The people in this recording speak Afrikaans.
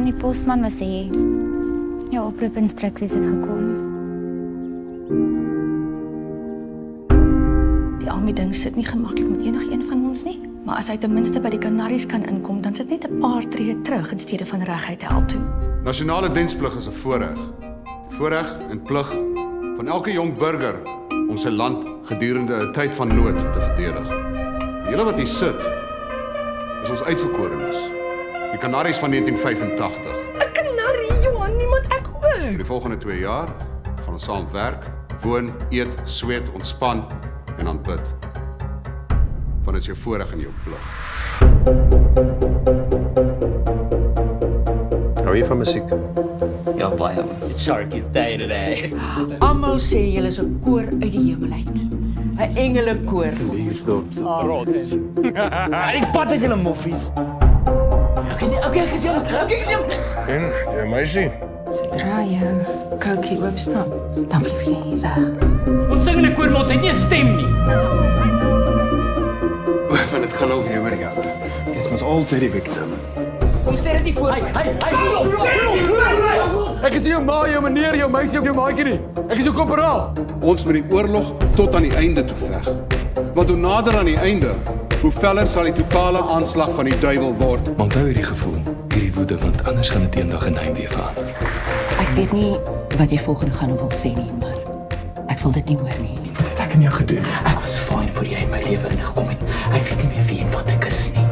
Die postman was sê, jou oproepinstruksies het gekom. Die Almi-ding sit nie gemaklik met enigeen van ons nie. Maar as hy ten minste by die Kanaries kan inkom, dan sit net 'n paar tree terug in steede van reguit hel toe. Nasionale diensplig is 'n voorreg. Die voorreg en plig van elke jong burger om sy land gedurende 'n tyd van nood te verdedig. Die hele wat hier sit, is ons uitverkorenes. Die Kanaries van 1985. 'n Kanarie, Johan, niemand ek hoor. Vir die volgende 2 jaar gaan ons saam werk, woon, eet, sweet, ontspan en aanbid. Want dit is jou voorreg en jou plig. Hou jy van musiek? Ja, baie ons. Sharky's day today. Almal sê julle is 'n koor uit die hemel uit. 'n Engelekoor. Trots. Die pad het julle moffies. Okay, ek gesien. En, jy meisie? Sodra jy Kokie oopstaan, dan vlieg jy weg. Ons sing in 'n koor, maar ons het nie 'n stem nie. Want dit gaan alweer oor jou. Dis mos altyd die victim. Kom sê dit nie voor. Ek is nie jou ma, jou meneer, jou meisie of jou maatjie nie. Ek is jou korporaal. Ons moet die oorlog tot aan die einde toe veg. Want hoe nader aan die einde, hoe feller sal die totale aanslag van die duiwel word. Maar onthou hierdie gevoel, hierdie woede, want anders gaan dit eendag 'n naam weer verander. Ek weet nie wat jy volgende gaan wil sê nie, maar ek wil dit nie hoor nie. Wat het ek aan jou gedoen? Ek was fyn voor jy in my lewe ingekom het. Ek weet nie meer wie en wat ek is nie.